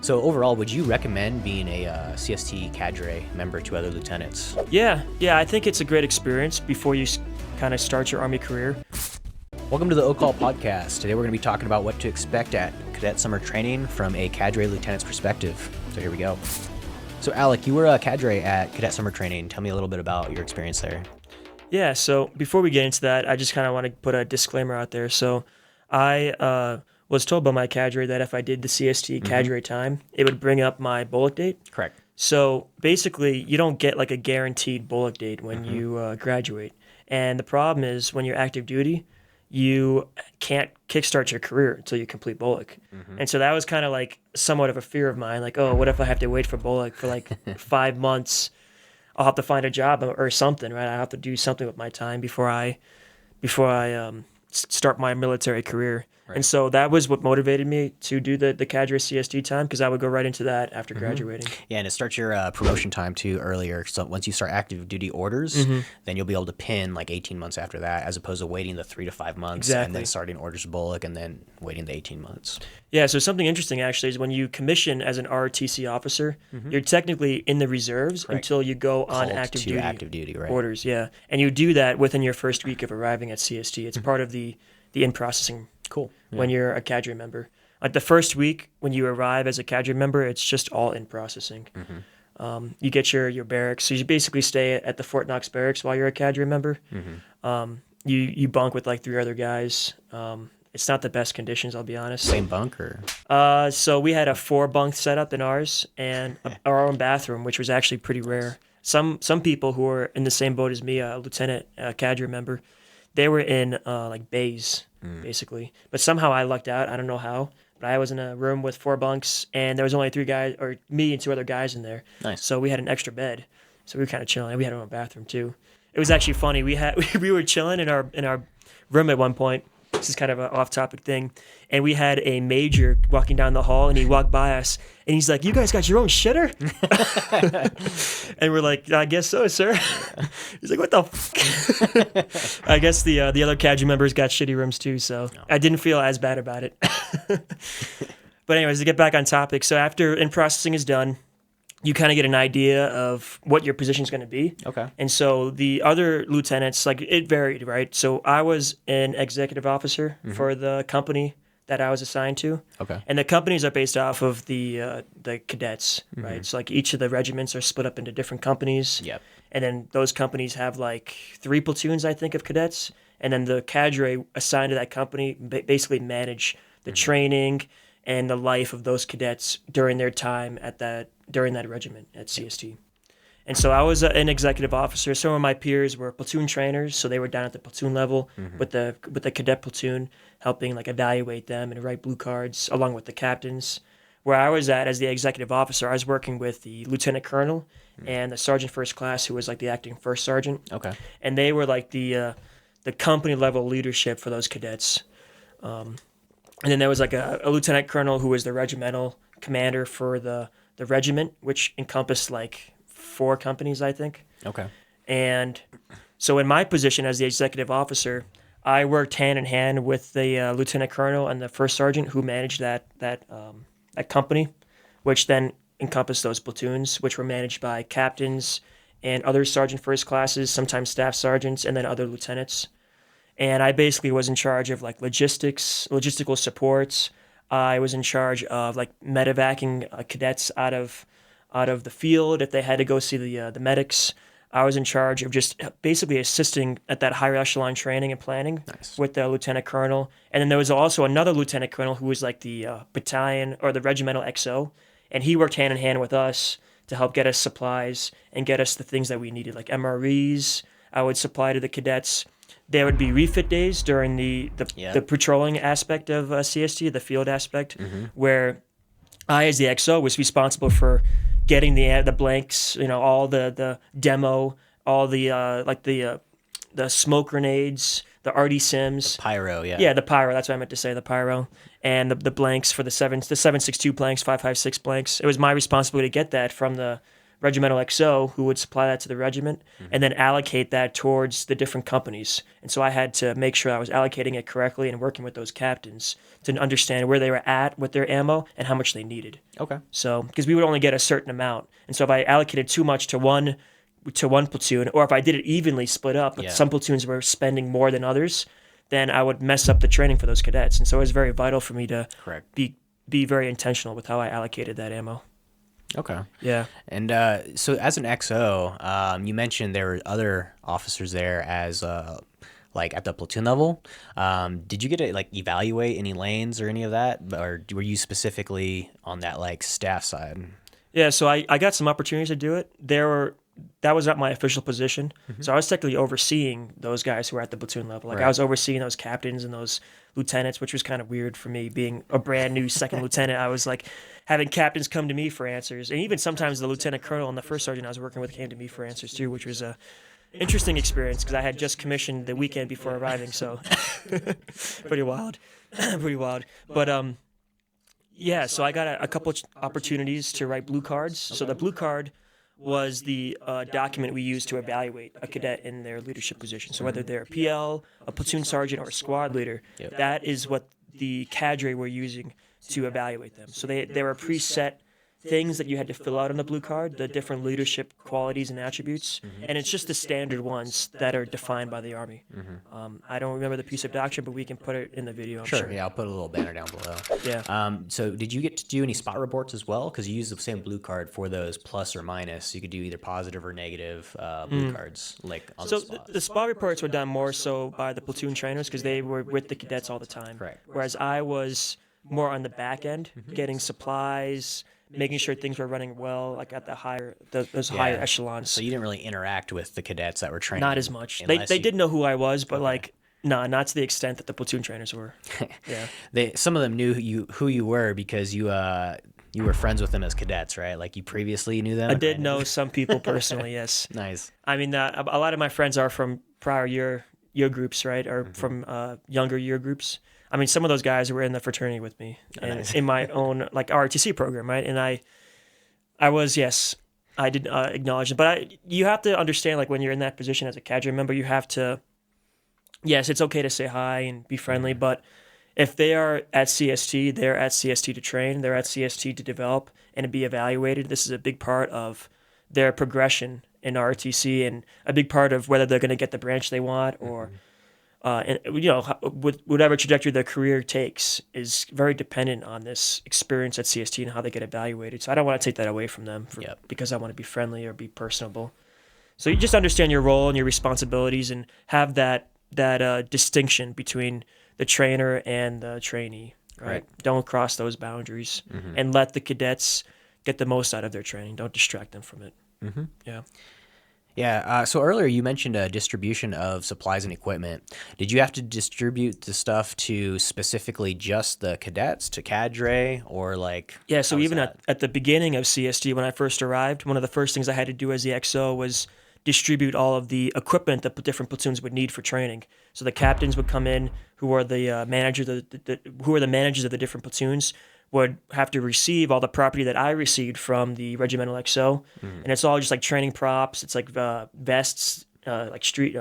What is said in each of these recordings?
So overall, would you recommend being a CST Cadre member to other lieutenants? Yeah, I think it's a great experience before you kind of start your Army career. Welcome to the O-Call podcast. Today we're going to be talking about what to expect at Cadet Summer Training from a Cadre Lieutenant's perspective. So here we go. So Alec, you were a Cadre at Cadet Summer Training. Tell me a little bit about your experience there. Yeah, so before we get into that, I just kind of want to put a disclaimer out there. So I was told by my cadre that if I did the CST Cadre time, it would bring up my BOLC date. Correct. So basically, you don't get like a guaranteed BOLC date when you graduate. And the problem is when you're active duty, you can't kickstart your career until you complete BOLC. And so that was kind of like somewhat of a fear of mine. Like, oh, what if I have to wait for BOLC for like 5 months? I'll have to find a job or something, right? I have to do something with my time before I start my military career. Right. And so that was what motivated me to do the Cadre CST time, because I would go right into that after graduating. Yeah, and it starts your promotion time too earlier. So once you start active duty orders, then you'll be able to pin like 18 months after that, as opposed to waiting the 3 to 5 months and then starting orders BOLC and then waiting the 18 months. Yeah, so something interesting actually is when you commission as an ROTC officer, you're technically in the reserves until you go on active duty right. orders. Yeah, and you do that within your first week of arriving at CST. It's part of the in-processing. Cool. Yeah. When you're a cadre member. Like the first week when you arrive as a cadre member, it's just all in processing. You get your barracks. So you basically stay at the Fort Knox barracks while you're a cadre member. You bunk with like 3 other guys. It's not the best conditions, I'll be honest. Same bunk or? So we had a 4-bunk setup in ours and our own bathroom, which was actually pretty rare. Some people who were in the same boat as me, a lieutenant, a cadre member, they were in like bays, basically. But somehow I lucked out. I don't know how. But I was in a room with 4 bunks, and there was only 3 guys, or me and 2 other guys in there. Nice. So we had an extra bed. So we were kind of chilling. We had our own bathroom too. It was actually funny. We were chilling in our room at one point. This is kind of an off-topic thing. And we had a major walking down the hall, and he walked by us, and he's like, "You guys got your own shitter?" And we're like, "I guess so, sir." He's like, "What the fuck?" I guess the other cadre members got shitty rooms too, so I didn't feel as bad about it. But anyways, to get back on topic, so after in-processing is done, you kind of get an idea of what your position is going to be. Okay. And so the other lieutenants, like it varied, right? So I was an executive officer for the company that I was assigned to. Okay. And the companies are based off of the cadets, right? So like each of the regiments are split up into different companies. Yep. And then those companies have like 3 platoons, I think, of cadets. And then the cadre assigned to that company basically manage the training and the life of those cadets during their time during that regiment at CST. And so I was an executive officer. Some of my peers were platoon trainers, so they were down at the platoon level with the cadet platoon, helping like evaluate them and write blue cards, along with the captains. Where I was at as the executive officer, I was working with the lieutenant colonel and the sergeant first class, who was like the acting first sergeant. Okay. And they were like the company level leadership for those cadets. And then there was like a lieutenant colonel who was the regimental commander for the regiment, which encompassed like 4 companies, I think. Okay. And so in my position as the executive officer, I worked hand in hand with the lieutenant colonel and the first sergeant who managed that company, which then encompassed those platoons, which were managed by captains and other sergeant first classes, sometimes staff sergeants, and then other lieutenants. And I basically was in charge of like logistical supports. I was in charge of like medevacing cadets out of the field if they had to go see the medics. I was in charge of just basically assisting at that higher echelon training and planning with the lieutenant colonel. And then there was also another lieutenant colonel who was like the battalion or the regimental XO, and he worked hand in hand with us to help get us supplies and get us the things that we needed, like MREs. I would supply to the cadets. There would be refit days during the patrolling aspect of CST, the field aspect, where I, as the XO, was responsible for getting the blanks, all the demo, all the smoke grenades, the RD sims, The pyro, yeah. Yeah, the pyro. That's what I meant to say, the pyro, and the blanks for the 7.62 blanks, 5.56 blanks. It was my responsibility to get that from the regimental XO who would supply that to the regiment and then allocate that towards the different companies. And so I had to make sure I was allocating it correctly and working with those captains to understand where they were at with their ammo and how much they needed. Okay. So, because we would only get a certain amount. And so if I allocated too much to one platoon, or if I did it evenly split up, but some platoons were spending more than others, then I would mess up the training for those cadets. And so it was very vital for me to be very intentional with how I allocated that ammo. Okay. Yeah. And so as an XO, you mentioned there were other officers there as like at the platoon level. Did you get to like evaluate any lanes or any of that, or were you specifically on that like staff side? Yeah, so I got some opportunities to do it. That was not my official position. So I was technically overseeing those guys who were at the platoon level. Like I was overseeing those captains and those lieutenants, which was kind of weird for me being a brand new second lieutenant. I was like having captains come to me for answers. And even sometimes the lieutenant colonel and the first sergeant I was working with came to me for answers too, which was a interesting experience because I had just commissioned the weekend before arriving. So pretty wild. Pretty wild. But yeah, so I got a couple of opportunities to write blue cards. So the blue card was the document we used to evaluate a cadet in their leadership position. So whether they're a PL, a platoon sergeant, or a squad leader, that is what the cadre were using to evaluate them. So there were preset things that you had to fill out on the blue card, the different leadership qualities and attributes, and it's just the standard ones that are defined by the Army. I don't remember the piece of doctrine, but we can put it in the video, I'm sure. Yeah, I'll put a little banner down below. Yeah. So did you get to do any spot reports as well? Because you use the same blue card for those plus or minus. You could do either positive or negative blue cards, like on the spot. The spot reports were done more so by the platoon trainers because they were with the cadets all the time. Correct. Whereas I was more on the back end, getting supplies, making sure things were running well, like at those higher echelons. So you didn't really interact with the cadets that were training. Not as much. They did know who I was, but not to the extent that the platoon trainers were. Yeah. Some of them knew who you were because you were friends with them as cadets, right? Like you previously knew them. I did know some people personally. Yes. Nice. I mean, a lot of my friends are from prior year groups, right, or from younger year groups. I mean, some of those guys were in the fraternity with me and in my own like ROTC program, right? And I was, yes, I did acknowledge it. But you have to understand, like when you're in that position as a cadre member, you have to, yes, it's okay to say hi and be friendly, but if they are at CST, they're at CST to train, they're at CST to develop and to be evaluated. This is a big part of their progression in ROTC and a big part of whether they're going to get the branch they want or and with whatever trajectory their career takes is very dependent on this experience at CST and how they get evaluated. So I don't want to take that away from them because I want to be friendly or be personable. So you just understand your role and your responsibilities and have that distinction between the trainer and the trainee. Right? Don't cross those boundaries and let the cadets get the most out of their training. Don't distract them from it. Yeah. Yeah. So earlier you mentioned a distribution of supplies and equipment. Did you have to distribute the stuff to specifically just the cadets, to cadre, or like? Yeah. So even at the beginning of CST, when I first arrived, one of the first things I had to do as the XO was distribute all of the equipment that different platoons would need for training. So the captains would come in, who are the managers of the different platoons, would have to receive all the property that I received from the regimental XO. And it's all just like training props. It's like vests, like street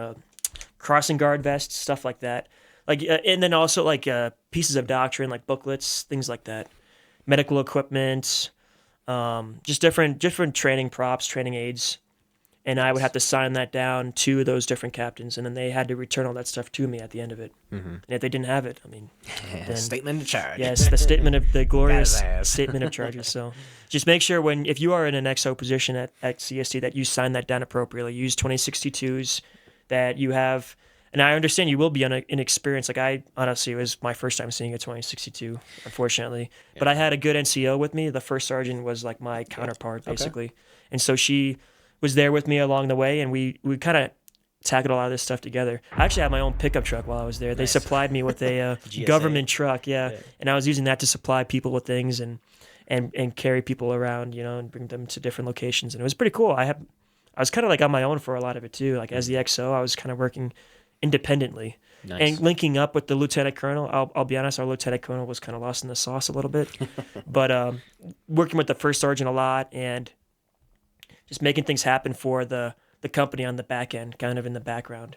crossing guard vests, stuff like that. Like and then also like pieces of doctrine, like booklets, things like that. Medical equipment, just different training props, training aids. And I would have to sign that down to those different captains, and then they had to return all that stuff to me at the end of it. And if they didn't have it, I mean, then, statement of charge. Yes, the glorious statement of charges. So just make sure if you are in an XO position at CST that you sign that down appropriately. Use 2062s that you have. And I understand you will be inexperienced. Like it was my first time seeing a 2062, unfortunately. Yeah. But I had a good NCO with me. The first sergeant was like my counterpart, basically. And so she was there with me along the way, and we kind of tackled a lot of this stuff together. I actually had my own pickup truck while I was there. They supplied me with a government truck, and I was using that to supply people with things and carry people around, and bring them to different locations. And it was pretty cool. I was kind of like on my own for a lot of it too. Like as the XO, I was kind of working independently. Nice. And linking up with the lieutenant colonel. I'll be honest, our lieutenant colonel was kind of lost in the sauce a little bit, but working with the first sergeant a lot and just making things happen for the company on the back end, kind of in the background,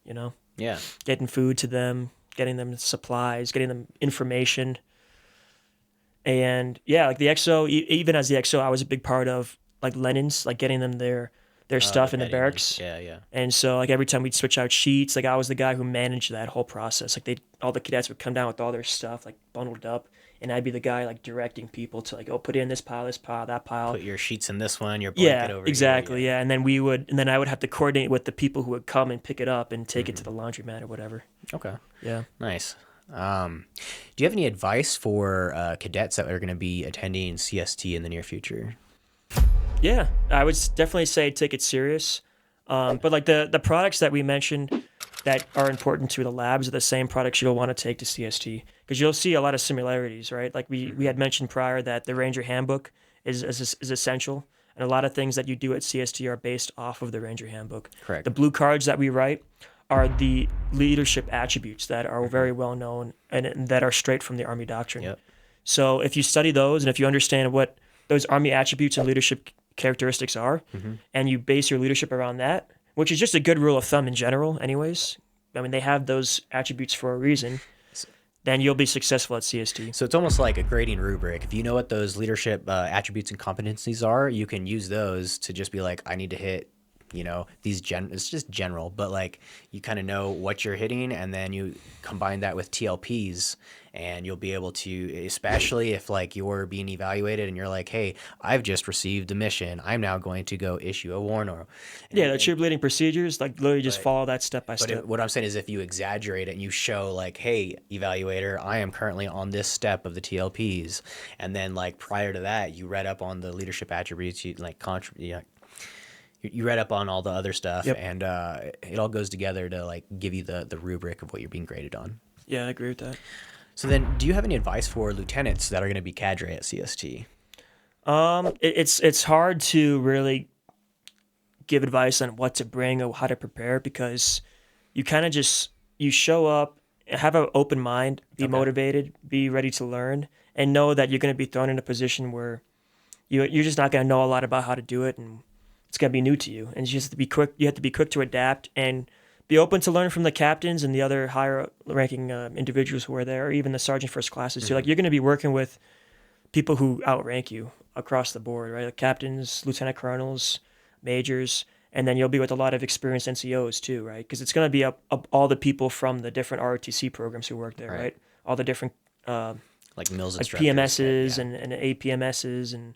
you know? Yeah. Getting food to them, getting them supplies, getting them information. And yeah, like the XO, even as the XO, I was a big part of like Lenin's, like getting them their stuff in the barracks. Yeah, yeah. And so like every time we'd switch out sheets, like I was the guy who managed that whole process. Like all the cadets would come down with all their stuff like bundled up, and I'd be the guy like directing people to like, oh, put it in this pile, that pile. Put your sheets in this one, your blanket over exactly, here. yeah. And then I would have to coordinate with the people who would come and pick it up and take it to the laundromat or whatever. Okay. Yeah. Nice. Do you have any advice for cadets that are going to be attending CST in the near future? Yeah, I would definitely say take it serious. But like the products that we mentioned that are important to the labs are the same products you'll want to take to CST, because you'll see a lot of similarities, right? Like we had mentioned prior that the Ranger Handbook is essential, and a lot of things that you do at CST are based off of the Ranger Handbook. Correct. The blue cards that we write are the leadership attributes that are very well known and that are straight from the Army doctrine. Yep. So if you study those and if you understand what those Army attributes and leadership characteristics are, and you base your leadership around that, which is just a good rule of thumb in general anyways. I mean, they have those attributes for a reason. Then you'll be successful at CST. So it's almost like a grading rubric. If you know what those leadership attributes and competencies are, you can use those to just be like, I need to hit, these it's just general, but like you kind of know what you're hitting, and then you combine that with TLPs, and you'll be able to, especially if like you're being evaluated and you're like, hey, I've just received a mission, I'm now going to go issue a warrant. Yeah, the troop leading procedures, like literally just follow that step by step. What I'm saying is, if you exaggerate it and you show like, hey, evaluator, I am currently on this step of the TLPs, and then like prior to that, you read up on the leadership attributes, you read up on all the other stuff, and it all goes together to like give you the rubric of what you're being graded on. Yeah, I agree with that. So then, do you have any advice for lieutenants that are going to be cadre at CST? It's hard to really give advice on what to bring or how to prepare, because you kind of you show up, have an open mind, be motivated, be ready to learn, and know that you're going to be thrown in a position where you're just not going to know a lot about how to do it, and it's going to be new to you. And you just have to be quick. You have to be quick to adapt and be open to learn from the captains and the other higher ranking individuals who are there, or even the sergeant first classes too. Like you're going to be working with people who outrank you across the board, right? Like captains, lieutenant colonels, majors, and then you'll be with a lot of experienced NCOs too, right? Because it's going to be up all the people from the different ROTC programs who work there, right? All the different like mills like PMSs and APMSs and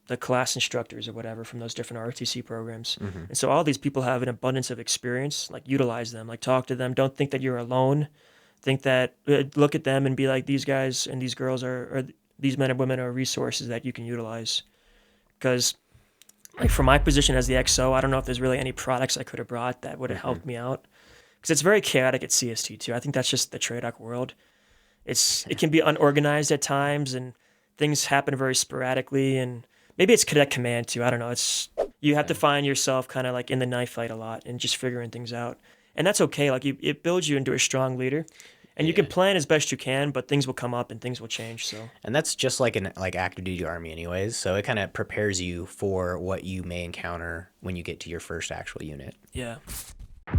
the class instructors or whatever from those different ROTC programs. And so all these people have an abundance of experience. Like utilize them, like talk to them. Don't think that you're alone. Think that look at them and be like, these guys and these girls are these men and women are resources that you can utilize. Because like for my position as the XO, I don't know if there's really any products I could have brought that would have helped me out. Because it's very chaotic at CST too. I think that's just the TRADOC world. It can be unorganized at times, and things happen very sporadically, and maybe it's cadet command too. I don't know. You have to find yourself kind of like in the knife fight a lot and just figuring things out. And that's okay. Like it builds you into a strong leader. And you can plan as best you can, but things will come up and things will change. So, and that's just like an active duty Army anyways. So it kind of prepares you for what you may encounter when you get to your first actual unit. Yeah.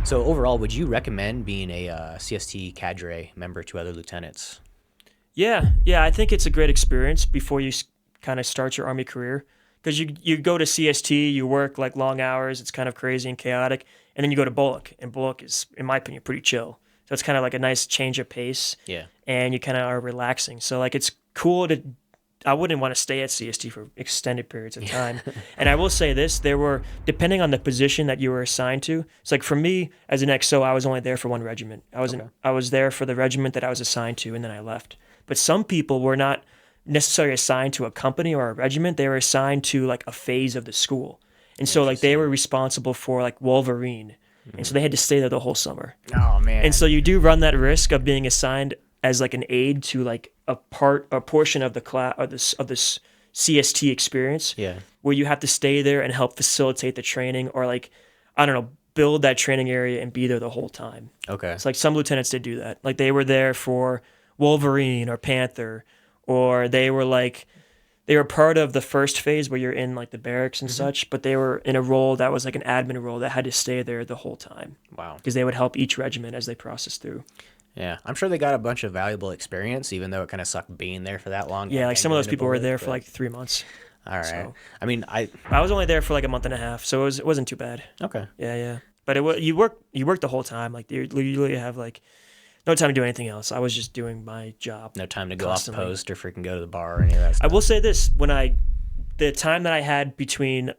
So overall, would you recommend being a CST Cadre member to other lieutenants? Yeah. I think it's a great experience before you kind of start your Army career, because you go to CST, you work like long hours, it's kind of crazy and chaotic, and then you go to BOLC, and BOLC is, in my opinion, pretty chill. So it's kind of like a nice change of pace. Yeah. And you kind of are relaxing. So like it's cool to. I wouldn't want to stay at CST for extended periods of time. And I will say this, depending on the position that you were assigned to, it's like for me as an XO, I was only there for one regiment. I was there for the regiment that I was assigned to, and then I left. But some people were not necessarily assigned to a company or a regiment. They were assigned to like a phase of the school. And so like they were responsible for like Wolverine. And so they had to stay there the whole summer. Oh man. And so you do run that risk of being assigned as like an aide to like a portion of the class of this CST experience. Yeah. Where you have to stay there and help facilitate the training, or like, I don't know, build that training area and be there the whole time. Okay. It's like some lieutenants did do that. Like they were there for Wolverine or Panther, or they were like They were part of the first phase where you're in like the barracks and such, but they were in a role that was like an admin role that had to stay there the whole time. Wow. Because they would help each regiment as they process through. Yeah, I'm sure they got a bunch of valuable experience, even though it kind of sucked being there for that long. Yeah, like some of those people were there for but- like 3 months. All right. so- I mean, I I was only there for like a month and a half, so it wasn't too bad. okay. Yeah. But you work the whole time. Like you literally have like no time to do anything else. I was just doing my job. No time to go Constantly. off post or freaking go to the bar or any of that I stuff. will say this: the time that I had between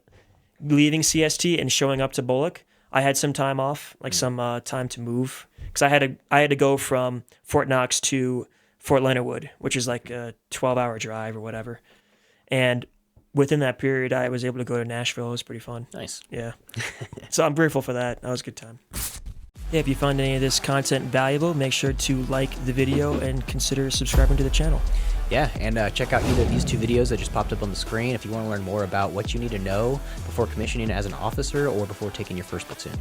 leaving CST and showing up to BOLC, I had some time off, like some time to move, because I had to go from Fort Knox to Fort Leonard Wood, which is like a 12-hour drive or whatever. And within that period, I was able to go to Nashville. It was pretty fun. Nice. Yeah. So I'm grateful for that. That was a good time. Yeah, if you found any of this content valuable, make sure to like the video and consider subscribing to the channel. Yeah, and check out either of these 2 videos that just popped up on the screen if you want to learn more about what you need to know before commissioning as an officer or before taking your first platoon.